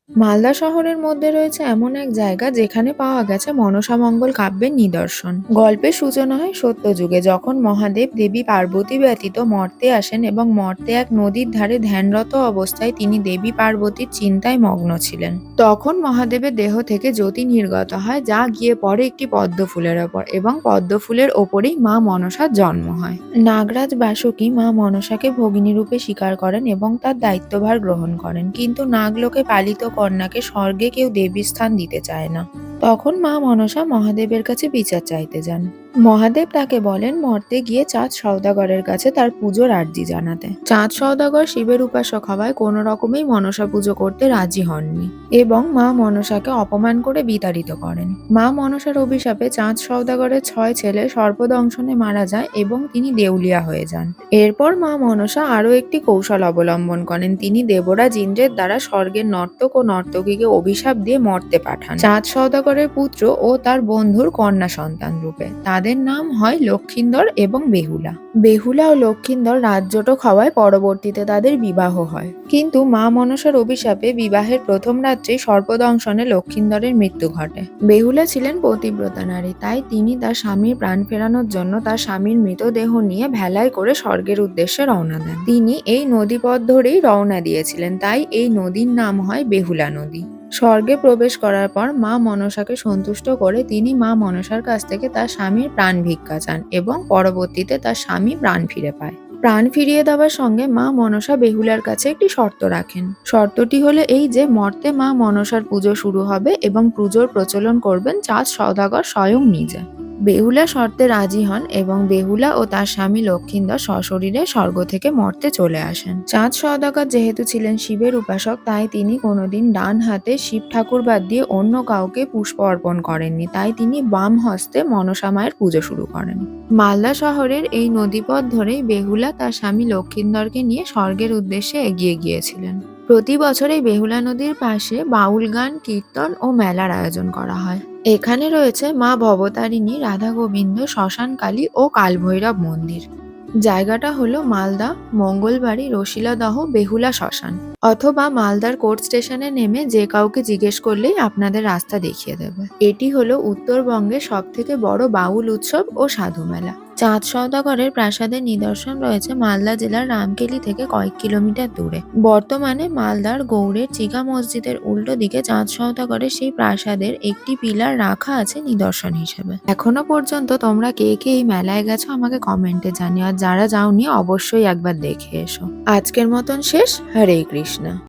মালদা শহরের মধ্যে রয়েছে এমন এক জায়গা যেখানে পাওয়া গেছে মনসামঙ্গল কাব্যের নিদর্শন। গল্পের সূচনা হয় সত্যযুগে, যখন মহাদেব দেবী পার্বতী ব্যতীত মর্তে আসেন এবং মর্তে এক নদীর ধারে ধ্যানরত অবস্থায় তিনি দেবী পার্বতীর চিন্তায় মগ্ন ছিলেন। তখন মহাদেবের দেহ থেকে জ্যোতি নির্গত হয়, যা গিয়ে পড়ে একটি পদ্ম ফুলের ওপর এবং পদ্ম ফুলের ওপরেই মা মনসার জন্ম হয়। নাগরাজ বাসুকী মা মনসাকে ভগিনী রূপে স্বীকার করেন এবং তার দায়িত্বভার গ্রহণ করেন, কিন্তু নাগলোকে পালিত কন্যাকে স্বর্গে কেউ দেবী স্থান দিতে চায় না। তখন মা মনসা মহাদেবের কাছে বিচার চাইতে যান। মহাদেব তাকে বলেন মর্তে গিয়ে চাঁদ সওদাগরের কাছে তার পুজোর আর্জি জানাতে। চাঁদ সওদাগর শিবের উপাসক হওয়ায় কোনো রকমেই মনসা পুজো করতে রাজি হননি এবং মা মনসাকে অপমান করে বিতাড়িত করেন। মা মনসার অভিশাপে চাঁদ সওদাগরের 6 ছেলে সর্পদংশনে মারা যায় এবং তিনি দেউলিয়া হয়ে যান। এরপর মা মনসা আরও একটি কৌশল অবলম্বন করেন। তিনি দেবরাজ ইন্দ্রের দ্বারা স্বর্গের নর্তক ও নর্তকীকে অভিশাপ দিয়ে মর্তে পাঠান, চাঁদ সওদাগরের পুত্র ও তার বন্ধুর কন্যা সন্তান রূপে। তাদের নাম হয় লক্ষিন্দর এবং বেহুলা। বেহুলা ও লক্ষিন্দর রাজজটক হওয়ায় পরবর্তীতে তাদের বিবাহ হয়, কিন্তু মা মনসার অভিশাপে বিবাহের প্রথম রাত্রেই সর্পদংশনে লক্ষিন্দরের মৃত্যু ঘটে। বেহুলা ছিলেন পতিব্রতা নারী, তাই তিনি তার স্বামীর প্রাণ ফেরানোর জন্য তার স্বামীর মৃতদেহ নিয়ে ভেলায় করে স্বর্গের উদ্দেশ্যে রওনা দেন। তিনি এই নদীপথ ধরেই রওনা দিয়েছিলেন, তাই এই নদীর নাম হয় বেহুলা নদী। স্বর্গে প্রবেশ করার পর মা মনসাকে সন্তুষ্ট করে তিনি মা মনসার কাছ থেকে তার স্বামীর প্রাণ ভিক্ষা চান এবং পরবর্তীতে তার স্বামী প্রাণ ফিরে পায়। প্রাণ ফিরিয়ে দেওয়ার সঙ্গে মা মনসা বেহুলার কাছে একটি শর্ত রাখেন। শর্তটি হলো এই যে মর্তে মা মনসার পুজো শুরু হবে এবং পুজোর প্রচলন করবেন চাঁদ সওদাগর স্বয়ং নিজে। বেহুলা শর্তে রাজি হন এবং বেহুলা ও তার স্বামী লক্ষিন্দর সশরীরে স্বর্গ থেকে মর্তে চলে আসেন। চাঁদ সওদাগর যেহেতু ছিলেন শিবের উপাসক, তাই তিনি কোনোদিন ডান হাতে শিব ঠাকুর বাদ দিয়ে অন্য কাউকে পুষ্প অর্পণ করেননি, তাই তিনি বাম হস্তে মনসা মায়ের পুজো শুরু করেন। মালদা শহরের এই নদীপথ ধরেই বেহুলা তার স্বামী লক্ষিন্দরকে নিয়ে স্বর্গের উদ্দেশ্যে এগিয়ে গিয়েছিলেন। প্রতি বছর এই বেহুলা নদীর পাশে বাউল গান, কীর্তন ও মেলার আয়োজন করা হয়। এখানে রয়েছে মা ভবতারিণী, রাধা গোবিন্দ, শ্মশান কালী ও কালভৈরব মন্দির। জায়গাটা হলো মালদা মঙ্গলবাড়ি রশিলাদহ বেহুলা শ্মশান, অথবা মালদার কোর্ট স্টেশনে নেমে যে কাউকে জিজ্ঞেস করলেই আপনাদের রাস্তা দেখিয়ে দেবে। এটি হলো উত্তরবঙ্গের সবথেকে বড় বাউল উৎসব ও সাধু মেলা। চাঁদ সওদাগরের প্রাসাদের নিদর্শন রয়েছে মালদা জেলার রামকেলি থেকে কয়েক কিলোমিটার দূরে। বর্তমানে মালদার গৌড়ের চিগা মসজিদের উল্টো দিকে চাঁদ সওদাগরের সেই প্রাসাদের একটি পিলার রাখা আছে নিদর্শন হিসেবে। এখনো পর্যন্ত তোমরা কে কে এই মেলায় গেছো আমাকে কমেন্টে জানিও, আর যারা যাওনি অবশ্যই একবার দেখে এসো। আজকের মতন শেষ। হরে কৃষ্ণা।